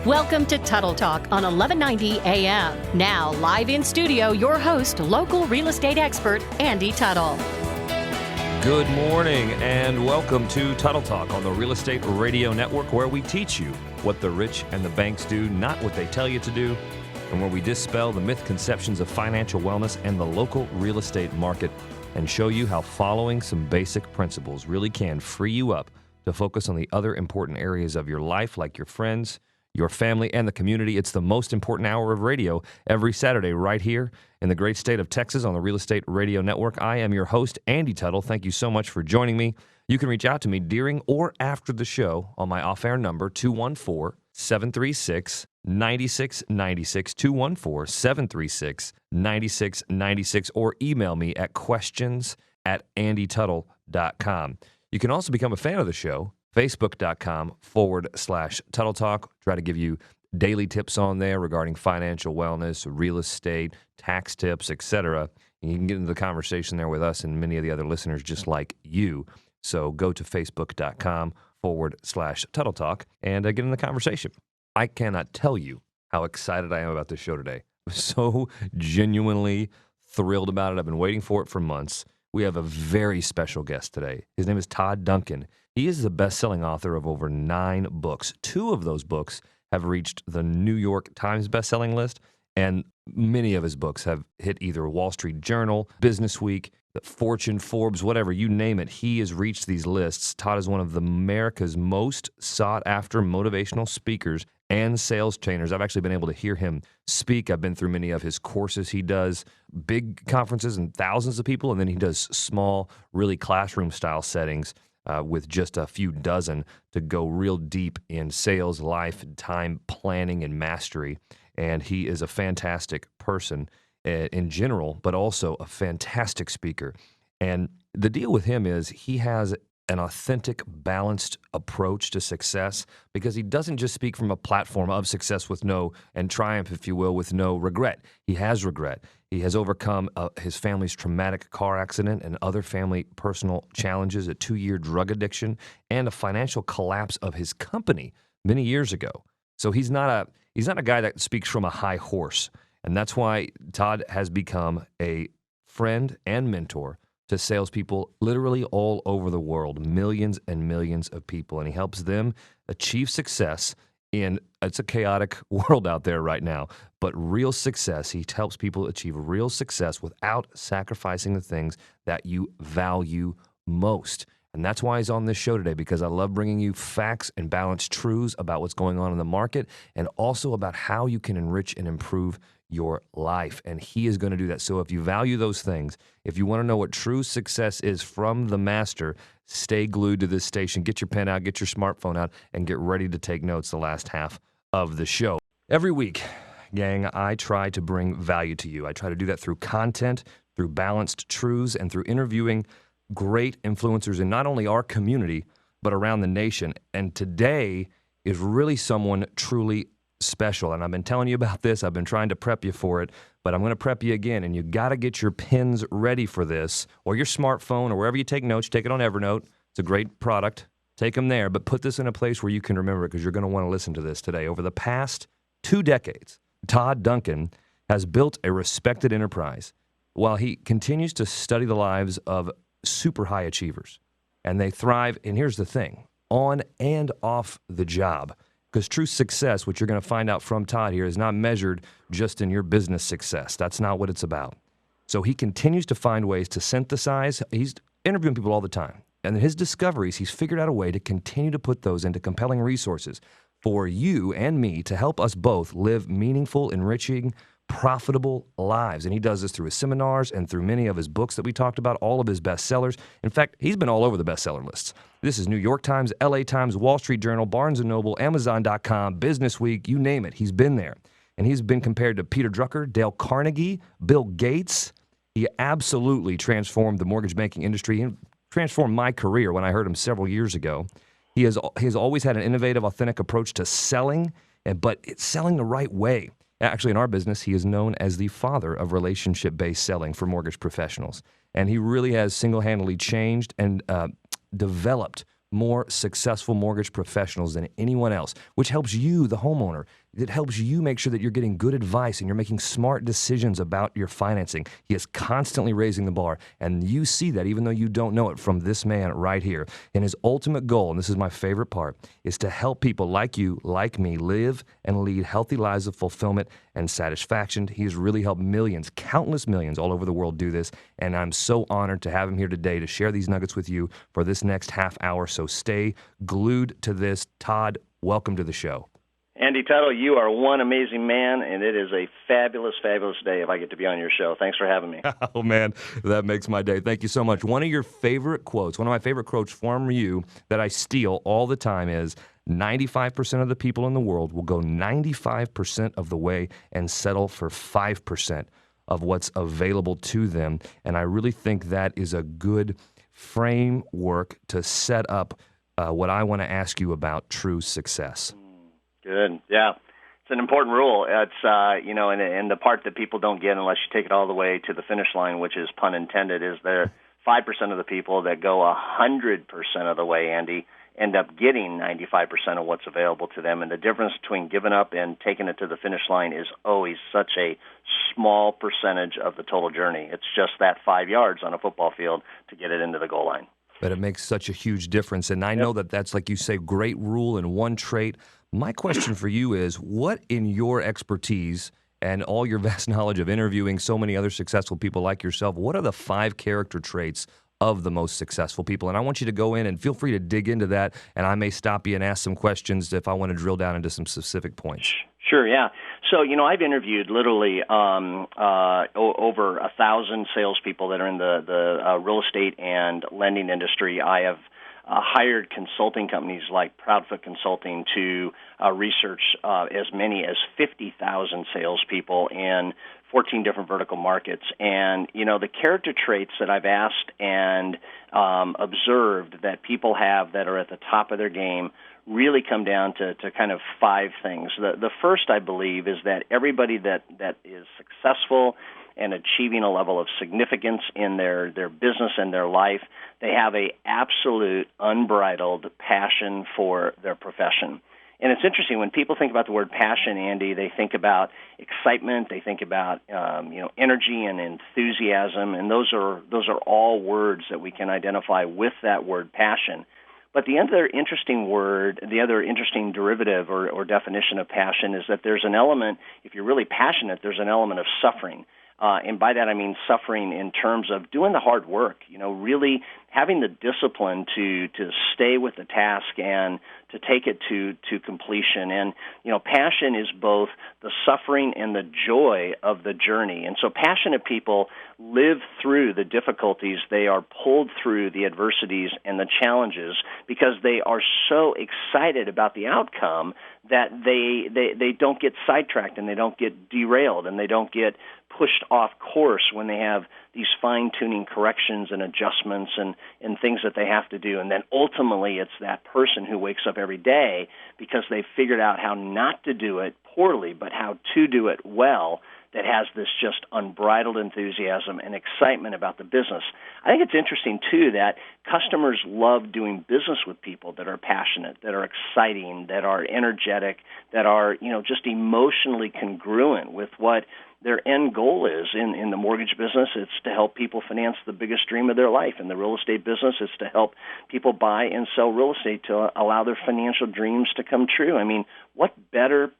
Welcome to Tuttle Talk on 1190 AM. Now, live in studio, your host, local real estate expert, Andy Tuttle. Good morning and welcome to Tuttle Talk on the Real Estate Radio Network, where we teach you what the rich and the banks do, not what they tell you to do, and where we dispel the misconceptions of financial wellness and the local real estate market and show you how following some basic principles really can free you up to focus on the other important areas of your life, like your friends, your family, and the community. It's the most important hour of radio every Saturday right here in the great state of Texas on the Real Estate Radio Network. I am your host, Andy Tuttle. Thank you so much for joining me. You can reach out to me during or after the show on my off-air number, 214-736-9696, 214-736-9696, or email me at questions@andytuttle.com. You can also become a fan of the show, facebook.com/Tuttle Talk. Try to give you daily tips on there regarding financial wellness, real estate, tax tips, etc. And you can get into the conversation there with us and many of the other listeners just like you. So go to facebook.com/Tuttle Talk and get in the conversation. I cannot tell you how excited I am about this show today. I'm so genuinely thrilled about it. I've been waiting for it for months. We have a very special guest today. His name is Todd Duncan. He is the best-selling author of over 9 books. 2 of those books have reached the New York Times best-selling list, and many of his books have hit either Wall Street Journal, Business Week, Fortune, Forbes, whatever, you name it. He has reached these lists. Todd is one of America's most sought-after motivational speakers and sales trainers. I've actually been able to hear him speak. I've been through many of his courses. He does big conferences and thousands of people, and then he does small, really classroom-style settings with just a few dozen to go real deep in sales, life, time planning, and mastery. And he is a fantastic person in general, but also a fantastic speaker. And the deal with him is he has an authentic, balanced approach to success, because he doesn't just speak from a platform of success with no, and triumph, if you will, with no regret. He has regret. He has overcome his family's traumatic car accident and other family personal challenges, a 2-year drug addiction, and a financial collapse of his company many years ago. So he's not a guy that speaks from a high horse. And that's why Todd has become a friend and mentor to salespeople literally all over the world, millions and millions of people. And he helps them achieve success it's a chaotic world out there right now, but real success. He helps people achieve real success without sacrificing the things that you value most. And that's why he's on this show today, because I love bringing you facts and balanced truths about what's going on in the market, and also about how you can enrich and improve your life. And he is going to do that. So if you value those things, if you want to know what true success is from the master, stay glued to this station. Get your pen out, get your smartphone out, and get ready to take notes the last half of the show. Every week, gang, I try to bring value to you. I try to do that through content, through balanced truths, and through interviewing great influencers in not only our community, but around the nation. And today is really someone truly special. And I've been telling you about this. I've been trying to prep you for it, but I'm going to prep you again. And you got to get your pens ready for this, or your smartphone, or wherever you take notes. Take it on Evernote. It's a great product. Take them there, but put this in a place where you can remember it, because you're going to want to listen to this today. Over the past 2 decades, Todd Duncan has built a respected enterprise while he continues to study the lives of super high achievers. And they thrive, and here's the thing, on and off the job. Because true success, which you're going to find out from Todd here, is not measured just in your business success. That's not what it's about. So he continues to find ways to synthesize. He's interviewing people all the time. And in his discoveries, he's figured out a way to continue to put those into compelling resources for you and me to help us both live meaningful, enriching, profitable lives. And he does this through his seminars and through many of his books that we talked about, all of his bestsellers. In fact, he's been all over the bestseller lists. This is New York Times, LA Times, Wall Street Journal, Barnes & Noble, Amazon.com, Business Week, you name it. He's been there. And he's been compared to Peter Drucker, Dale Carnegie, Bill Gates. He absolutely transformed the mortgage banking industry and transformed my career when I heard him several years ago. He has always had an innovative, authentic approach to selling, but it's selling the right way. Actually, in our business, he is known as the father of relationship-based selling for mortgage professionals. And he really has single-handedly changed and developed more successful mortgage professionals than anyone else, which helps you, the homeowner. It helps you make sure that you're getting good advice and you're making smart decisions about your financing. He is constantly raising the bar, and you see that even though you don't know it from this man right here. And his ultimate goal, and this is my favorite part, is to help people like you, like me, live and lead healthy lives of fulfillment and satisfaction. He has really helped millions, countless millions all over the world do this, and I'm so honored to have him here today to share these nuggets with you for this next half hour. So stay glued to this. Todd, welcome to the show. Andy Tuttle, you are one amazing man, and it is a fabulous, fabulous day if I get to be on your show. Thanks for having me. Oh, man, that makes my day. Thank you so much. One of your favorite quotes, one of my favorite quotes from you that I steal all the time is 95% of the people in the world will go 95% of the way and settle for 5% of what's available to them. And I really think that is a good framework to set up what I want to ask you about true success. Good. Yeah. It's an important rule. It's, and the part that people don't get unless you take it all the way to the finish line, which is pun intended, is there 5% of the people that go 100% of the way, Andy, end up getting 95% of what's available to them. And the difference between giving up and taking it to the finish line is always such a small percentage of the total journey. It's just that 5 yards on a football field to get it into the goal line. But it makes such a huge difference. And I know that that's, like you say, great rule and one trait. My question for you is, what in your expertise and all your vast knowledge of interviewing so many other successful people like yourself, what are the 5 character traits of the most successful people? And I want you to go in and feel free to dig into that, and I may stop you and ask some questions if I want to drill down into some specific points. Sure, yeah. So, I've interviewed literally over 1,000 salespeople that are in the real estate and lending industry. I have hired consulting companies like Proudfoot Consulting to research as many as 50,000 salespeople in 14 different vertical markets. And, the character traits that I've asked and observed that people have that are at the top of their game really come down to kind of 5 things. The first, I believe, is that everybody that is successful and achieving a level of significance in their business and their life, they have a absolute unbridled passion for their profession. And it's interesting, when people think about the word passion, Andy, they think about excitement, they think about energy and enthusiasm, and those are all words that we can identify with that word passion. But the other interesting word, the other interesting derivative or definition of passion is that there's an element, if you're really passionate, there's an element of suffering. And by that I mean suffering in terms of doing the hard work, really having the discipline to stay with the task and to take it to completion. And, passion is both the suffering and the joy of the journey. And so passionate people live through the difficulties. They are pulled through the adversities and the challenges because they are so excited about the outcome that they don't get sidetracked and they don't get derailed and they don't get pushed off course when they have these fine-tuning corrections and adjustments and things that they have to do. And then ultimately it's that person who wakes up every day because they figured out how not to do it poorly, but how to do it well, that has this just unbridled enthusiasm and excitement about the business. I think it's interesting, too, that customers love doing business with people that are passionate, that are exciting, that are energetic, that are, just emotionally congruent with what their end goal is. In the mortgage business, it's to help people finance the biggest dream of their life. In the real estate business, it's to help people buy and sell real estate to allow their financial dreams to come true. I mean, what better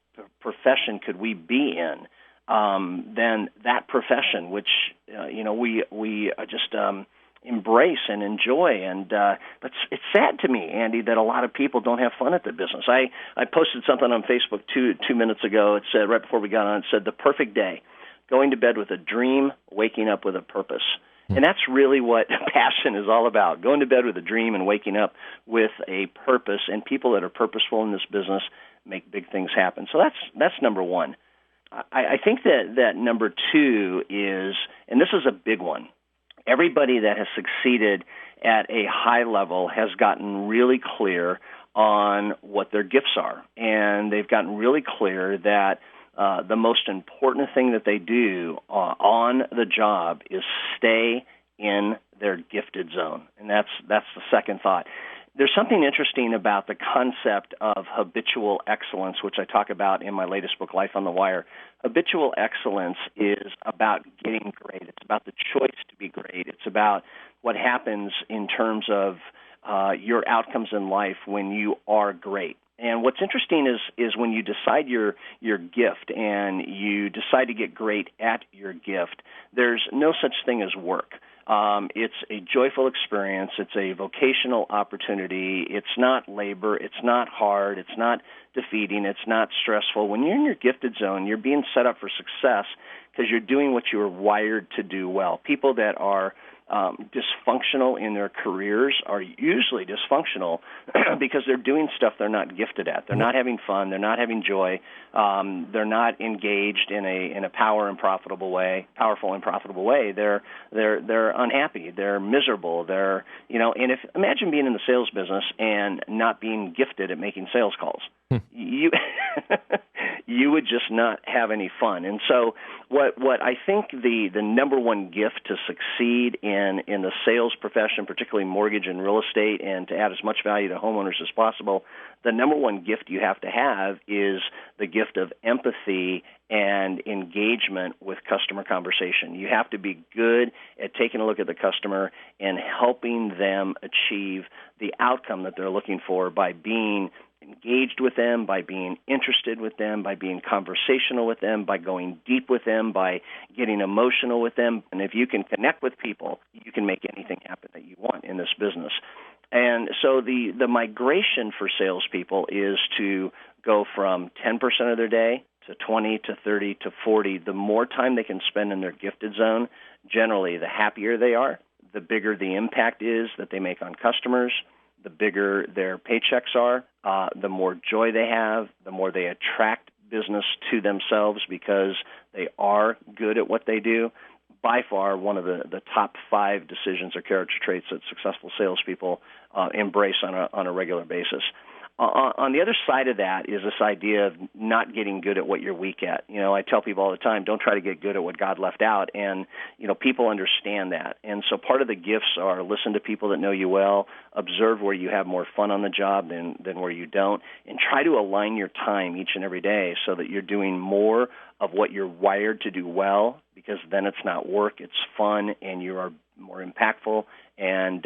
profession could we be in than that profession, which we just embrace and enjoy. And but it's sad to me, Andy, that a lot of people don't have fun at the business. I posted something on Facebook two minutes ago. It said, right before we got on, it said, the perfect day, going to bed with a dream, waking up with a purpose. And that's really what passion is all about, going to bed with a dream and waking up with a purpose. And people that are purposeful in this business make big things happen. So that's number one. I think that number 2 is, and this is a big one, everybody that has succeeded at a high level has gotten really clear on what their gifts are. And they've gotten really clear that the most important thing that they do on the job is stay in their gifted zone. And that's the second thought. There's something interesting about the concept of habitual excellence, which I talk about in my latest book, Life on the Wire. Habitual excellence is about getting great. It's about the choice to be great. It's about what happens in terms of your outcomes in life when you are great. And what's interesting is when you decide your gift and you decide to get great at your gift, there's no such thing as work. It's a joyful experience. It's a vocational opportunity. It's not labor. It's not hard. It's not defeating. It's not stressful. When you're in your gifted zone, you're being set up for success because you're doing what you were wired to do well. People that are dysfunctional in their careers are usually dysfunctional because they're doing stuff they're not gifted at. They're not having fun. They're not having joy. They're not engaged in a powerful and profitable way. They're unhappy. They're miserable. And imagine being in the sales business and not being gifted at making sales calls. You you would just not have any fun. And so what I think the number one gift to succeed in the sales profession, particularly mortgage and real estate, and to add as much value to homeowners as possible, the number one gift you have to have is the gift of empathy and engagement with customer conversation. You have to be good at taking a look at the customer and helping them achieve the outcome that they're looking for by being engaged with them, by being interested with them, by being conversational with them, by going deep with them, by getting emotional with them. And if you can connect with people, you can make anything happen that you want in this business. And so the migration for salespeople is to go from 10% of their day to 20 to 30 to 40. The more time they can spend in their gifted zone, generally the happier they are, the bigger the impact is that they make on customers, the bigger their paychecks are, the more joy they have, the more they attract business to themselves because they are good at what they do. By far, one of the top 5 decisions or character traits that successful salespeople embrace on a regular basis. On the other side of that is this idea of not getting good at what you're weak at. I tell people all the time, don't try to get good at what God left out. And, people understand that. And so part of the gifts are listen to people that know you well, observe where you have more fun on the job than where you don't, and try to align your time each and every day so that you're doing more of what you're wired to do well, because then it's not work, it's fun, and you are more impactful and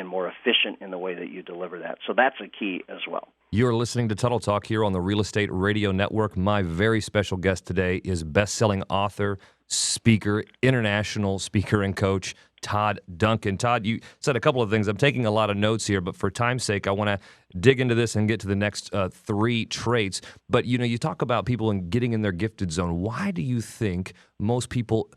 more efficient in the way that you deliver that. So that's a key as well. You're listening to Tuttle Talk here on the Real Estate Radio Network. My very special guest today is best-selling author, speaker, international speaker and coach, Todd Duncan. Todd, you said a couple of things. I'm taking a lot of notes here, but for time's sake, I want to dig into this and get to the next 3 traits. But, you talk about people and getting in their gifted zone. Why do you think most people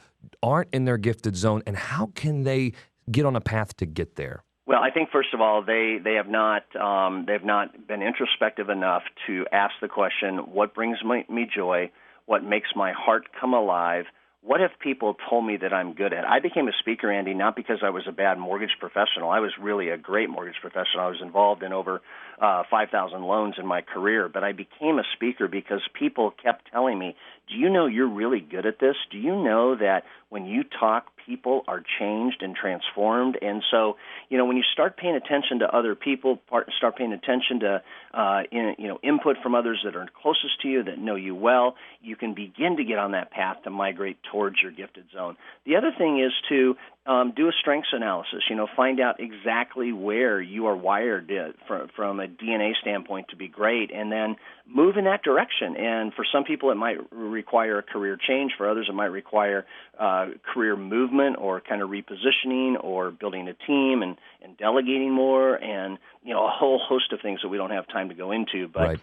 aren't in their gifted zone, and how can they get on a path to get there? Well, I think first of all, they have not been introspective enough to ask the question: what brings me joy? What makes my heart come alive? What have people told me that I'm good at? I became a speaker, Andy, not because I was a bad mortgage professional. I was really a great mortgage professional. I was involved in over 5,000 loans in my career. But I became a speaker because people kept telling me, do you know you're really good at this? Do you know that when you talk, people are changed and transformed? And so, when you start paying attention to other people, start paying attention to input from others that are closest to you, that know you well, you can begin to get on that path to migrate towards your gifted zone. The other thing is to do a strengths analysis. Find out exactly where you are wired from a DNA standpoint to be great, and then move in that direction. And for some people, it might require a career change. For others, it might require career movement or kind of repositioning or building a team and delegating more, and a whole host of things that we don't have time to go into. But right.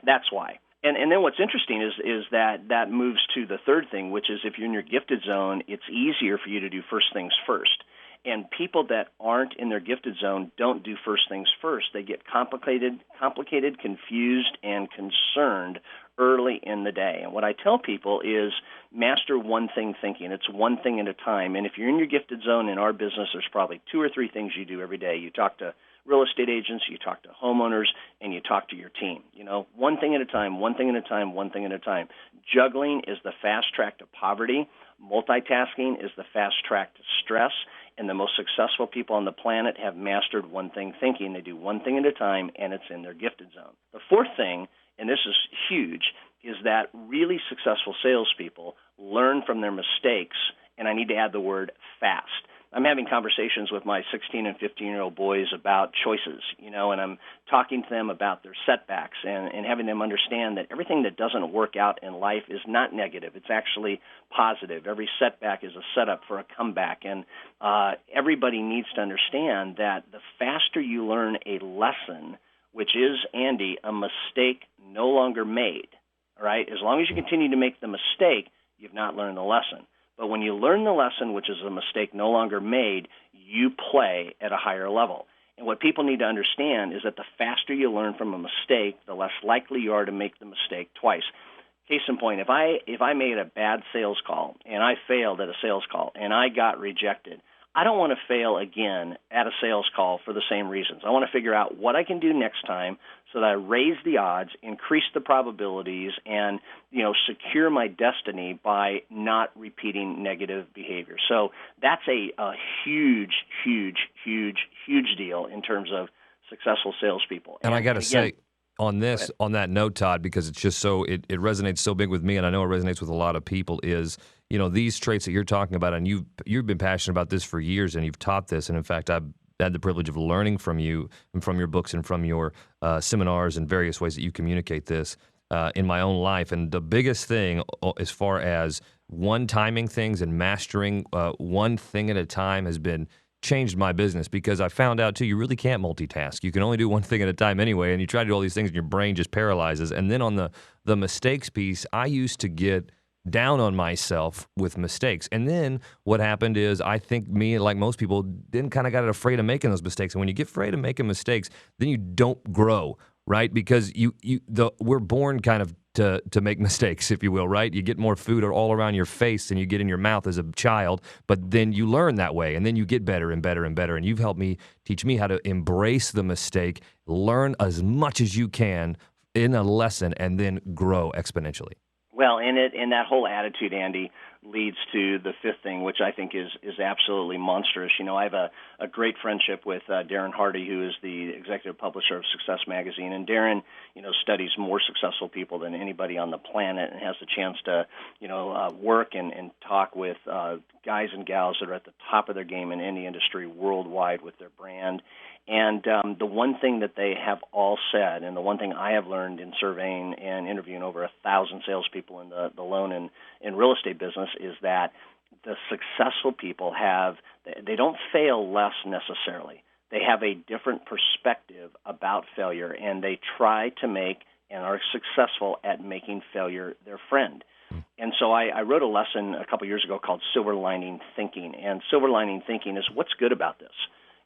That's why. And then what's interesting is that moves to the third thing, which is if you're in your gifted zone, it's easier for you to do first things first. And people that aren't in their gifted zone don't do first things first. They get complicated, confused, and concerned early in the day. And what I tell people is master one thing thinking. It's one thing at a time. And if you're in your gifted zone in our business, there's probably 2 or 3 things you do every day. You talk to real estate agents, you talk to homeowners, and you talk to your team. One thing at a time, one thing at a time, one thing at a time. Juggling is the fast track to poverty. Multitasking is the fast track to stress, and the most successful people on the planet have mastered one thing thinking. They do one thing at a time, and it's in their gifted zone. The fourth thing, and this is huge, is that really successful salespeople learn from their mistakes, and I need to add the word fast. I'm having conversations with my 16 and 15-year-old boys about choices, and I'm talking to them about their setbacks and having them understand that everything that doesn't work out in life is not negative. It's actually positive. Every setback is a setup for a comeback, and everybody needs to understand that the faster you learn a lesson, which is, Andy, a mistake no longer made, all right? As long as you continue to make the mistake, you've not learned the lesson. But when you learn the lesson, which is a mistake no longer made, you play at a higher level. And what people need to understand is that the faster you learn from a mistake, the less likely you are to make the mistake twice. Case in point, if I made a bad sales call and I failed at a sales call and I got rejected, I don't want to fail again at a sales call for the same reasons. I want to figure out what I can do next time so that I raise the odds, increase the probabilities, and secure my destiny by not repeating negative behavior. So that's a huge, huge, huge, huge deal in terms of successful salespeople. And I got to say, on that note, Todd, because it's just so it resonates so big with me, and I know it resonates with a lot of people, is these traits that you're talking about, and you've been passionate about this for years, and you've taught this, and in fact, I've had the privilege of learning from you and from your books and from your seminars and various ways that you communicate this in my own life. And the biggest thing, as far as one-timing things and mastering one thing at a time, has been changed my business, because I found out, too, you really can't multitask. You can only do one thing at a time anyway, and you try to do all these things and your brain just paralyzes. And then on the mistakes piece, I used to get down on myself with mistakes. And then what happened is, I think me, like most people, then kind of got afraid of making those mistakes. And when you get afraid of making mistakes, then you don't grow, right? Because we're born kind of to make mistakes, if you will, right? You get more food all around your face than you get in your mouth as a child, but then you learn that way, and then you get better and better and better. And you've helped me, teach me how to embrace the mistake, learn as much as you can in a lesson, and then grow exponentially. Well, and that whole attitude, Andy, leads to the fifth thing, which I think is absolutely monstrous. I have a great friendship with Darren Hardy, who is the executive publisher of Success Magazine, and Darren, studies more successful people than anybody on the planet, and has the chance to, work and talk with guys and gals that are at the top of their game in any industry worldwide with their brand. And the one thing that they have all said, and the one thing I have learned in surveying and interviewing over 1,000 salespeople in the loan and real estate business, is that the successful people they don't fail less necessarily. They have a different perspective about failure, and they try to make and are successful at making failure their friend. And so I wrote a lesson a couple years ago called Silver Lining Thinking. And silver lining thinking is, what's good about this?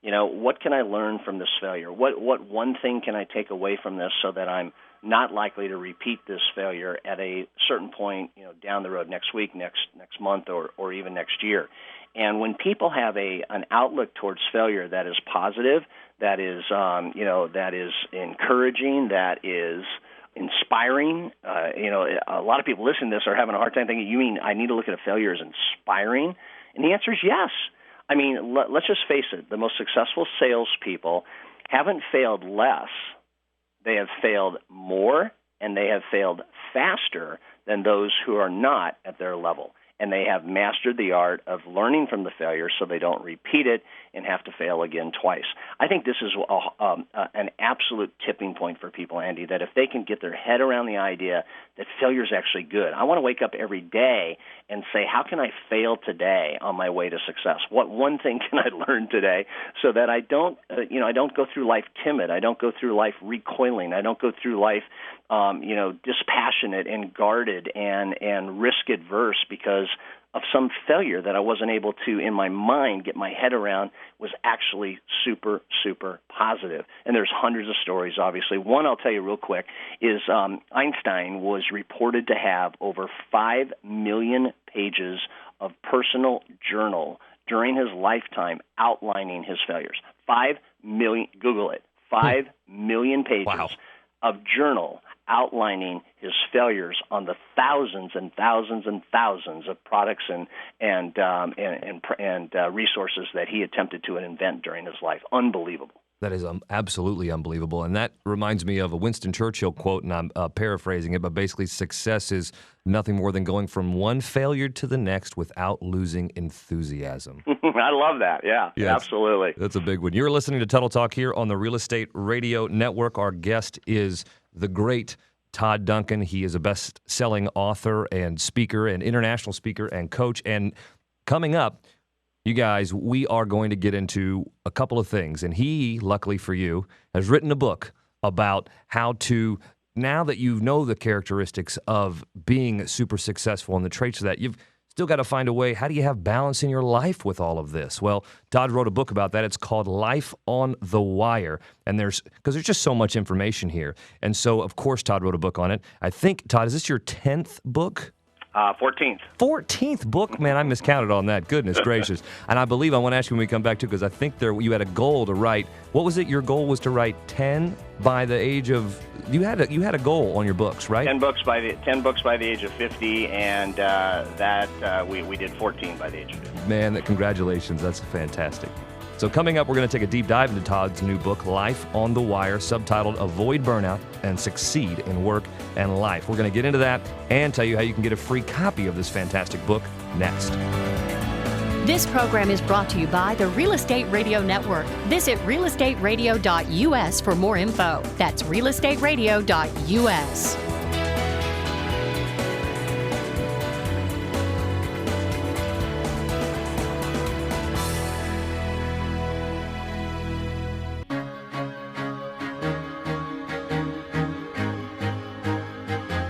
What can I learn from this failure? What one thing can I take away from this so that I'm not likely to repeat this failure at a certain point, down the road, next week, next month, or even next year? And when people have an outlook towards failure that is positive, that is encouraging, that is inspiring, a lot of people listening to this are having a hard time thinking, you mean I need to look at a failure as inspiring? And the answer is yes. I mean, let's just face it. The most successful salespeople haven't failed less. They have failed more, and they have failed faster than those who are not at their level. And they have mastered the art of learning from the failure so they don't repeat it and have to fail again twice. I think this is an absolute tipping point for people, Andy, that if they can get their head around the idea that failure is actually good. I want to wake up every day and say, how can I fail today on my way to success? What one thing can I learn today so that I don't go through life timid. I don't go through life recoiling. I don't go through life dispassionate and guarded and risk adverse because of some failure that I wasn't able to, in my mind, get my head around was actually super, super positive. And there's hundreds of stories, obviously. One I'll tell you real quick is Einstein was reported to have over 5 million pages of personal journal during his lifetime outlining his failures. 5 million, Google it, 5 million pages of journal outlining his failures on the thousands and thousands and thousands of products and resources that he attempted to invent during his life. Unbelievable. That is absolutely unbelievable. And that reminds me of a Winston Churchill quote, and I'm paraphrasing it, but basically success is nothing more than going from one failure to the next without losing enthusiasm. I love that. Yeah, absolutely. That's a big one. You're listening to Tuttle Talk here on the Real Estate Radio Network. Our guest is the great Todd Duncan. He is a best-selling author and speaker and international speaker and coach. And coming up, you guys, we are going to get into a couple of things. And he, luckily for you, has written a book about how to, now that you know the characteristics of being super successful and the traits of that, you've still got to find a way. How do you have balance in your life with all of this? Well, Todd wrote a book about that. It's called Life on the Wire. And because there's just so much information here. And so, of course, Todd wrote a book on it. I think, Todd, is this your 10th book? 14th. 14th book? Man, I miscounted on that. Goodness gracious. And I believe I want to ask you when we come back, too, because I think you had a goal to write. What was it? Your goal was to write 10 by the age of... You had a goal on your books, right? 10 books by the age of 50, and we did 14 by the age of 50. Man, congratulations. That's fantastic. So coming up, we're going to take a deep dive into Todd's new book, Life on the Wire, subtitled Avoid Burnout and Succeed in Work and Life. We're going to get into that and tell you how you can get a free copy of this fantastic book next. This program is brought to you by the Real Estate Radio Network. Visit realestateradio.us for more info. That's realestateradio.us.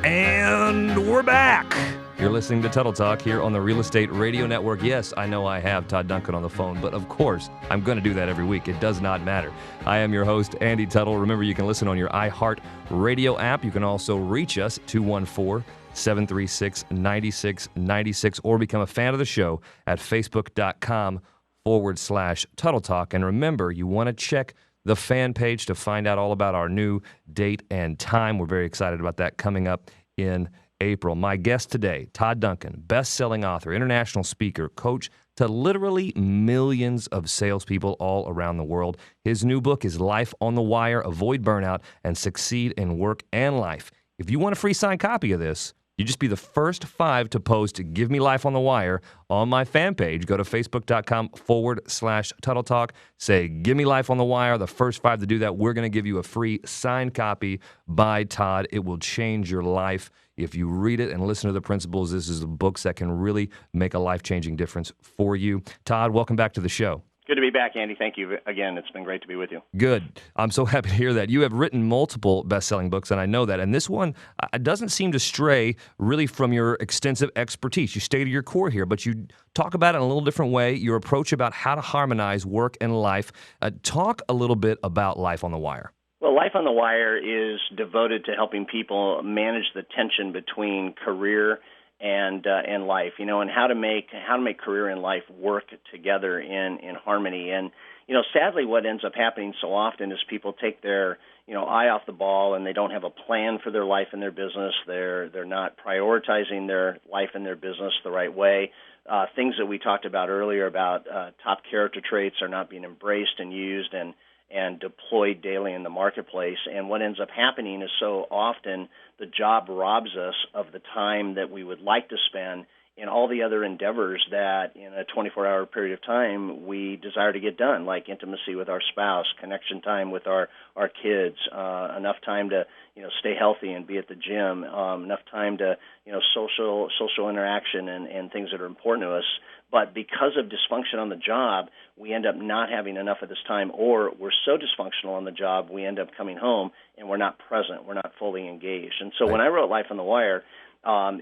And we're back. You're listening to Tuttle Talk here on the Real Estate Radio Network. Yes, I know I have Todd Duncan on the phone, but of course, I'm going to do that every week. It does not matter. I am your host, Andy Tuttle. Remember, you can listen on your iHeart Radio app. You can also reach us, 214-736-9696, or become a fan of the show at facebook.com/Tuttle Talk. And remember, you want to check the fan page to find out all about our new date and time. We're very excited about that coming up in April. My guest today, Todd Duncan, best-selling author, international speaker, coach to literally millions of salespeople all around the world. His new book is Life on the Wire, Avoid Burnout and Succeed in Work and Life. If you want a free signed copy of this, you just be the first 5 to post Give Me Life on the Wire on my fan page. Go to facebook.com/Tuttle Talk. Say, Give Me Life on the Wire. The first 5 to do that, we're going to give you a free signed copy by Todd. It will change your life. If you read it and listen to the principles, this is books that can really make a life-changing difference for you. Todd, welcome back to the show. Good to be back, Andy. Thank you again. It's been great to be with you. Good. I'm so happy to hear that. You have written multiple best-selling books, and I know that. And this one doesn't seem to stray really from your extensive expertise. You stay to your core here, but you talk about it in a little different way, your approach about how to harmonize work and life. Talk a little bit about Life on the Wire. Well, Life on the Wire is devoted to helping people manage the tension between career and life, and how to make career and life work together in harmony. And sadly, what ends up happening so often is people take their eye off the ball, and they don't have a plan for their life and their business. They're not prioritizing their life and their business the right way. Things that we talked about earlier about top character traits are not being embraced and used and deployed daily in the marketplace. And what ends up happening is so often the job robs us of the time that we would like to spend in all the other endeavors that in a 24-hour period of time we desire to get done, like intimacy with our spouse, connection time with our kids, enough time to stay healthy and be at the gym, enough time to social interaction and things that are important to us. But because of dysfunction on the job, we end up not having enough of this time, or we're so dysfunctional on the job, we end up coming home and we're not present, we're not fully engaged. And so when I wrote Life on the Wire,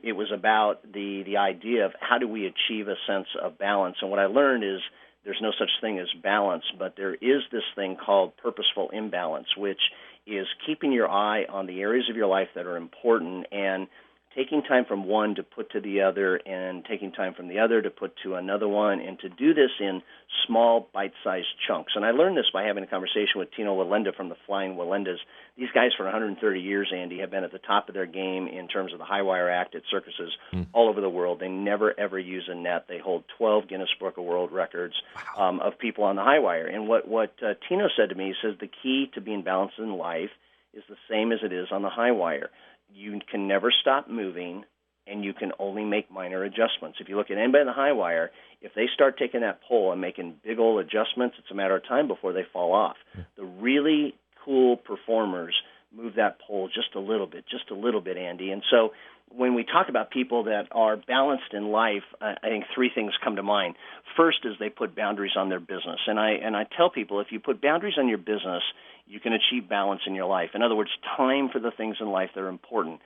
it was about the idea of how do we achieve a sense of balance. And what I learned is there's no such thing as balance, but there is this thing called purposeful imbalance, which is keeping your eye on the areas of your life that are important and taking time from one to put to the other and taking time from the other to put to another one, and to do this in small, bite-sized chunks. And I learned this by having a conversation with Tino Walenda from the Flying Walendas. These guys for 130 years, Andy, have been at the top of their game in terms of the high wire act at circuses all over the world. They never, ever use a net. They hold 12 Guinness Book of World Records of people on the high wire. And what Tino said to me, he says the key to being balanced in life is the same as it is on the high wire. You can never stop moving, and you can only make minor adjustments. If you look at anybody on the high wire, if they start taking that pole and making big old adjustments, it's a matter of time before they fall off. The really cool performers move that pole just a little bit, Andy. And so when we talk about people that are balanced in life, I think three things come to mind. First is they put boundaries on their business. And I tell people, if you put boundaries on your business, you can achieve balance in your life. In other words, time for the things in life that are important.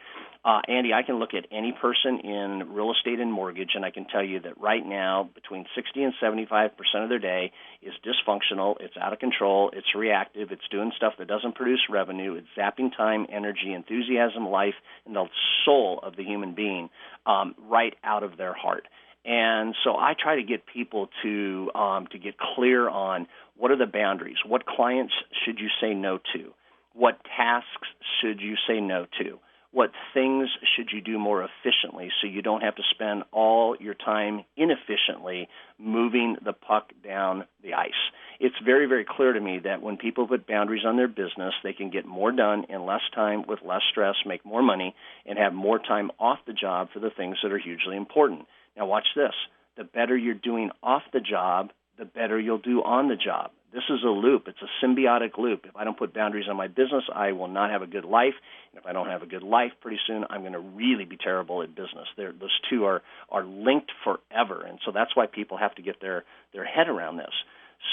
Andy, I can look at any person in real estate and mortgage, and I can tell you that right now, between 60 and 75% of their day is dysfunctional, it's out of control, it's reactive, it's doing stuff that doesn't produce revenue, it's zapping time, energy, enthusiasm, life, and the soul of the human being right out of their heart. And so I try to get people to get clear on what are the boundaries, what clients should you say no to, what tasks should you say no to, what things should you do more efficiently so you don't have to spend all your time inefficiently moving the puck down the ice. It's very, very clear to me that when people put boundaries on their business, they can get more done in less time with less stress, make more money, and have more time off the job for the things that are hugely important. Now watch this. The better you're doing off the job, the better you'll do on the job. This is a loop. It's a symbiotic loop. If I don't put boundaries on my business, I will not have a good life. And if I don't have a good life, pretty soon I'm going to really be terrible at business. Those two are linked forever. And so that's why people have to get their head around this.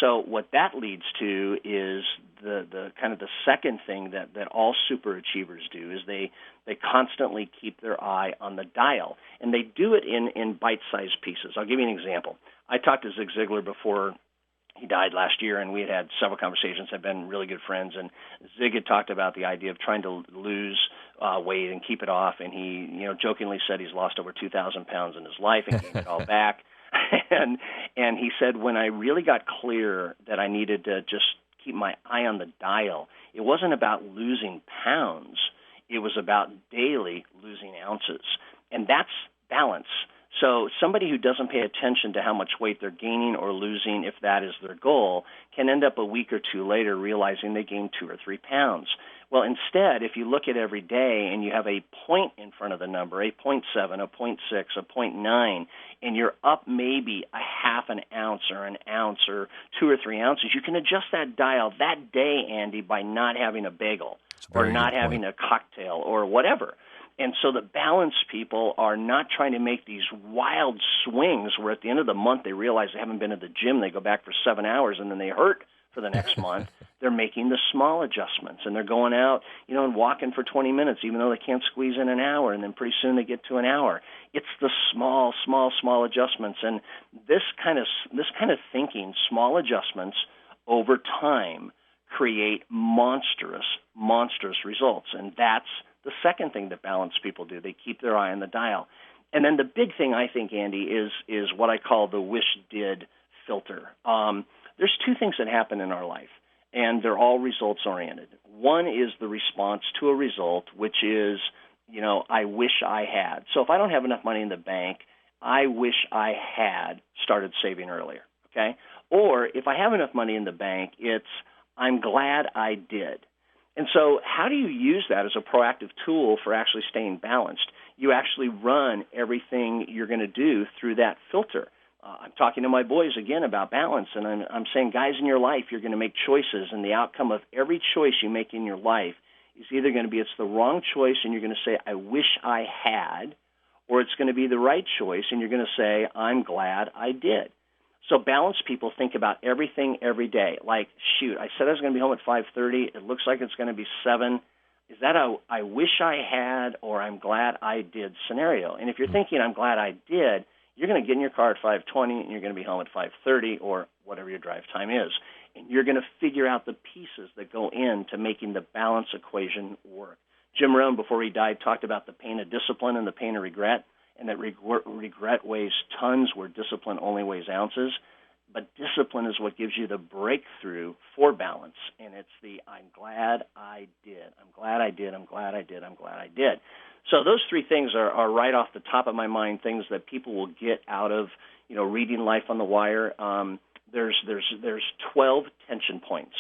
So what that leads to is the kind of the second thing that all super achievers do is they constantly keep their eye on the dial, and they do it in bite-sized pieces. I'll give you an example. I talked to Zig Ziglar before he died last year, and we had several conversations, have been really good friends, and Zig had talked about the idea of trying to lose weight and keep it off, and he jokingly said he's lost over 2,000 pounds in his life and gained it all back. And he said, when I really got clear that I needed to just keep my eye on the dial, it wasn't about losing pounds. It was about daily losing ounces. And that's balance. So somebody who doesn't pay attention to how much weight they're gaining or losing, if that is their goal, can end up a week or two later realizing they gained 2 or 3 pounds. Well, instead, if you look at every day and you have a point in front of the number, a 0.7, a 0.6, a 0.9, and you're up maybe a half an ounce or 2 or 3 ounces, you can adjust that dial that day, Andy, by not having a bagel or not having a cocktail or whatever. And so the balanced people are not trying to make these wild swings where at the end of the month they realize they haven't been to the gym, they go back for 7 hours, and then they hurt for the next month. They're making the small adjustments, and they're going out, and walking for 20 minutes, even though they can't squeeze in an hour, and then pretty soon they get to an hour. It's the small adjustments, and this kind of thinking, small adjustments over time create monstrous results, and that's the second thing that balanced people do. They keep their eye on the dial. And then the big thing, I think, Andy, is what I call the wish-did filter. There's 2 things that happen in our life, and they're all results-oriented. One is the response to a result, which is, I wish I had. So if I don't have enough money in the bank, I wish I had started saving earlier, okay? Or if I have enough money in the bank, it's, I'm glad I did. And so how do you use that as a proactive tool for actually staying balanced? You actually run everything you're going to do through that filter. I'm talking to my boys again about balance, and I'm saying, guys, in your life, you're going to make choices, and the outcome of every choice you make in your life is either going to be it's the wrong choice, and you're going to say, I wish I had, or it's going to be the right choice, and you're going to say, I'm glad I did. So balanced people think about everything every day. Like, shoot, I said I was going to be home at 5:30. It looks like it's going to be 7. Is that a I wish I had or I'm glad I did scenario? And if you're thinking I'm glad I did, you're going to get in your car at 5:20 and you're going to be home at 5:30 or whatever your drive time is. And you're going to figure out the pieces that go into making the balance equation work. Jim Rohn, before he died, talked about the pain of discipline and the pain of regret, and that regret weighs tons where discipline only weighs ounces. But discipline is what gives you the breakthrough for balance, and it's the I'm glad I did. I'm glad I did. I'm glad I did. I'm glad I did. So those three things are right off the top of my mind, things that people will get out of, reading Life on the Wire. There's 12 tension points.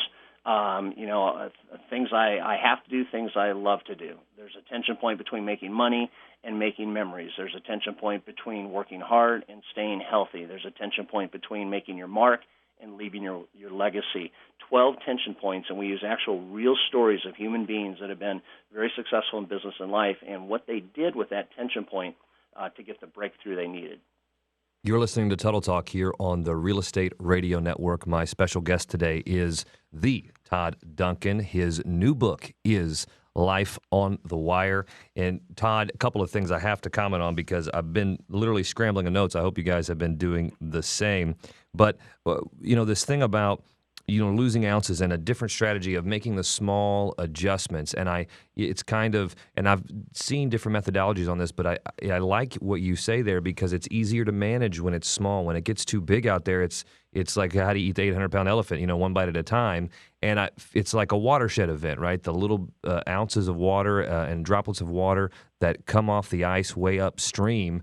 Things I have to do, things I love to do. There's a tension point between making money and making memories. There's a tension point between working hard and staying healthy. There's a tension point between making your mark and leaving your legacy. 12 tension points, and we use actual real stories of human beings that have been very successful in business and life and what they did with that tension point to get the breakthrough they needed. You're listening to Tuttle Talk here on the Real Estate Radio Network. My special guest today is the Todd Duncan. His new book is Life on the Wire. And Todd, a couple of things I have to comment on because I've been literally scrambling the notes. I hope you guys have been doing the same. But, this thing about losing ounces and a different strategy of making the small adjustments. And I've seen different methodologies on this, but I like what you say there because it's easier to manage when it's small. When it gets too big out there, it's like how to eat the 800-pound elephant, one bite at a time. And it's like a watershed event, right? The little ounces of water and droplets of water that come off the ice way upstream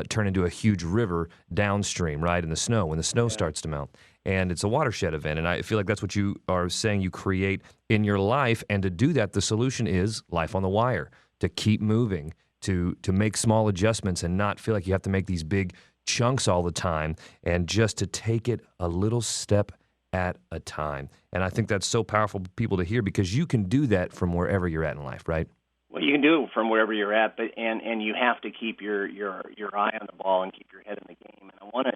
turn into a huge river downstream, right, in the snow, when the snow starts to melt. And it's a watershed event. And I feel like that's what you are saying you create in your life. And to do that, the solution is Life on the Wire, to keep moving, to make small adjustments and not feel like you have to make these big chunks all the time, and just to take it a little step at a time. And I think that's so powerful for people to hear because you can do that from wherever you're at in life, right? Well, you can do it from wherever you're at, but and you have to keep your eye on the ball and keep your head in the game. And I want to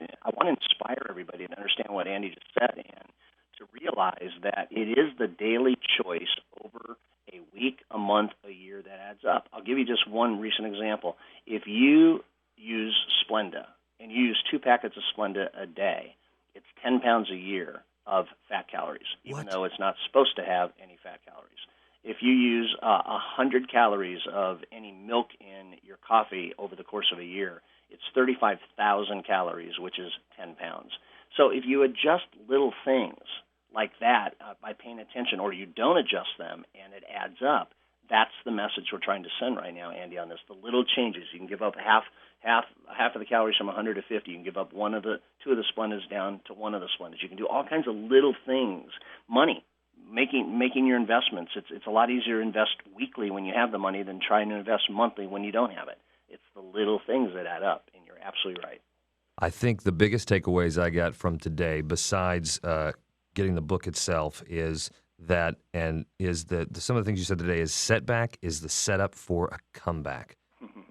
inspire everybody to understand what Andy just said and to realize that it is the daily choice over a week, a month, a year that adds up. I'll give you just one recent example. If you use Splenda and you use 2 packets of Splenda a day, it's 10 pounds a year of fat calories, even though it's not supposed to have any fat calories. If you use 100 calories of any milk in your coffee over the course of a year, it's 35,000 calories, which is 10 pounds. So if you adjust little things like that by paying attention, or you don't adjust them and it adds up, that's the message we're trying to send right now, Andy, on this. The little changes. You can give up half of the calories from 100 to 50. You can give up 2 of the Splendas down to 1 of the Splendas. You can do all kinds of little things. Money. Making your investments. It's a lot easier to invest weekly when you have the money than trying to invest monthly when you don't have it. It's the little things that add up, and you're absolutely right. I think the biggest takeaways I got from today, besides getting the book itself, is that some of the things you said today is setback is the setup for a comeback.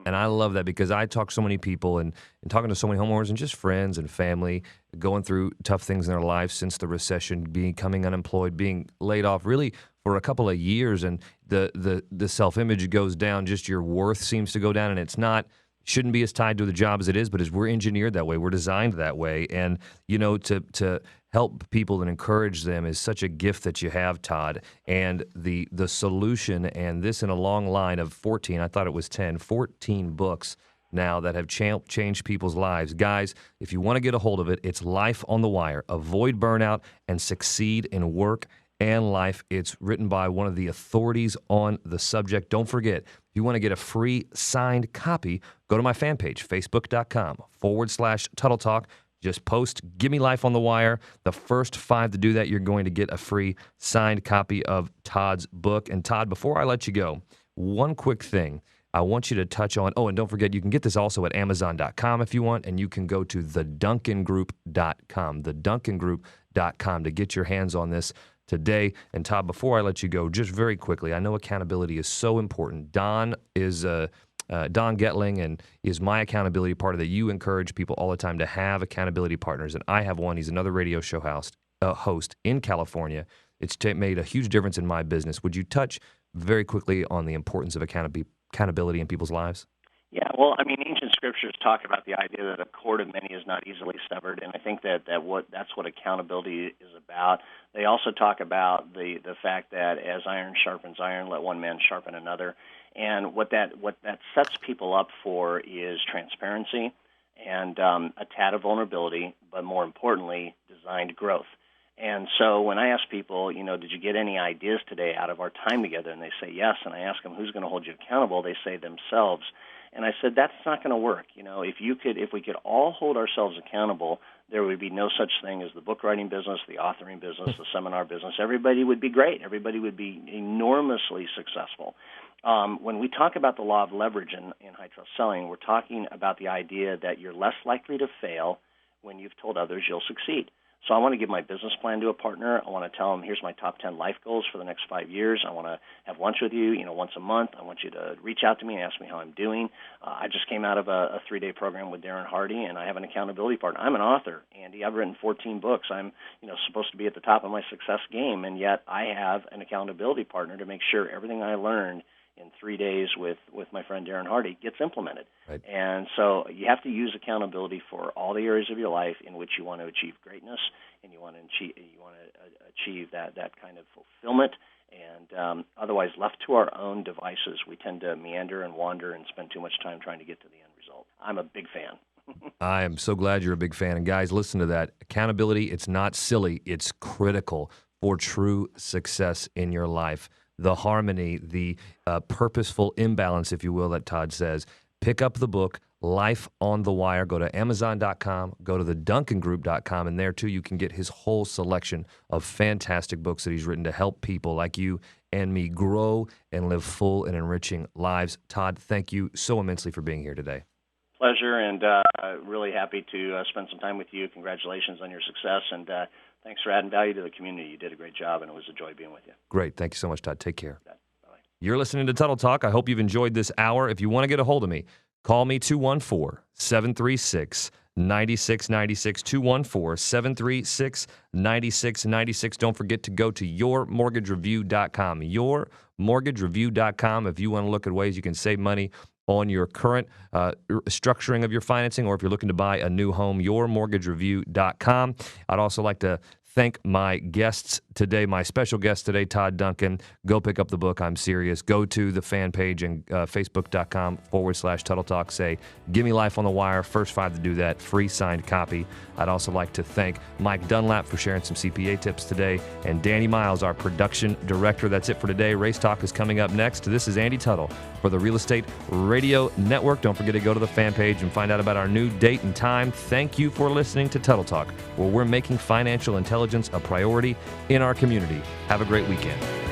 And I love that because I talk to so many people and talking to so many homeowners and just friends and family going through tough things in their lives since the recession, becoming unemployed, being laid off really for a couple of years, and the self-image goes down, just your worth seems to go down, and it's not shouldn't be as tied to the job as it is, but as we're engineered that way, we're designed that way. And, to help people and encourage them is such a gift that you have, Todd. And the solution, and this in a long line of 14 books now that have changed people's lives. Guys, if you want to get a hold of it, it's Life on the Wire. Avoid burnout and succeed in work and life. It's written by one of the authorities on the subject. Don't forget, if you want to get a free signed copy, go to my fan page, facebook.com/Tuttle Talk. Just post, give me Life on the Wire. The first 5 to do that, you're going to get a free signed copy of Todd's book. And Todd, before I let you go, one quick thing I want you to touch on. Oh, and don't forget, you can get this also at Amazon.com if you want, and you can go to theduncangroup.com to get your hands on this today. And Todd, before I let you go, just very quickly, I know accountability is so important. Don Getling and is my accountability partner that you encourage people all the time to have accountability partners. And I have one. He's another radio show host in California. It's made a huge difference in my business. Would you touch very quickly on the importance of accountability in people's lives? Yeah, well, ancient scriptures talk about the idea that a cord of many is not easily severed, and I think that's what accountability is about. They also talk about the fact that as iron sharpens iron, let one man sharpen another. And what that sets people up for is transparency and a tad of vulnerability, but more importantly, designed growth. And so when I ask people, did you get any ideas today out of our time together? And they say yes. And I ask them, who's going to hold you accountable? They say themselves. And I said, that's not going to work. If we could all hold ourselves accountable, there would be no such thing as the book writing business, the authoring business, the seminar business. Everybody would be great. Everybody would be enormously successful. When we talk about the law of leverage in high trust selling, we're talking about the idea that you're less likely to fail when you've told others you'll succeed. So I want to give my business plan to a partner. I want to tell them, here's my top 10 life goals for the next 5 years. I want to have lunch with you, once a month. I want you to reach out to me and ask me how I'm doing. I just came out of a 3-day program with Darren Hardy, and I have an accountability partner. I'm an author, Andy. I've written 14 books. I'm, supposed to be at the top of my success game, and yet I have an accountability partner to make sure everything I learned in 3 days with my friend Darren Hardy gets implemented. Right. And so you have to use accountability for all the areas of your life in which you want to achieve greatness, and you want to achieve that kind of fulfillment. And otherwise, left to our own devices, we tend to meander and wander and spend too much time trying to get to the end result. I'm a big fan. I am so glad you're a big fan. And guys, listen to that. Accountability, it's not silly. It's critical for true success in your life. The harmony, the purposeful imbalance, if you will, that Todd says. Pick up the book, Life on the Wire. Go to Amazon.com, go to theduncangroup.com, and there, too, you can get his whole selection of fantastic books that he's written to help people like you and me grow and live full and enriching lives. Todd, thank you so immensely for being here today. Pleasure, and really happy to spend some time with you. Congratulations on your success, and thanks for adding value to the community. You did a great job, and it was a joy being with you. Great. Thank you so much, Todd. Take care. Bye-bye. You're listening to Tuttle Talk. I hope you've enjoyed this hour. If you want to get a hold of me, call me 214-736-9696, 214-736-9696. Don't forget to go to yourmortgagereview.com, yourmortgagereview.com, if you want to look at ways you can save money on your current structuring of your financing, or if you're looking to buy a new home, yourmortgagereview.com. I'd also like to thank my guests today, my special guest today, Todd Duncan. Go pick up the book, I'm Serious. Go to the fan page and facebook.com/Tuttle Talk. Say, give me Life on the Wire. First 5 to do that, free signed copy. I'd also like to thank Mike Dunlap for sharing some CPA tips today, and Danny Miles, our production director. That's it for today. Race Talk is coming up next. This is Andy Tuttle for the Real Estate Radio Network. Don't forget to go to the fan page and find out about our new date and time. Thank you for listening to Tuttle Talk, where we're making financial intelligence a priority in our community. Have a great weekend.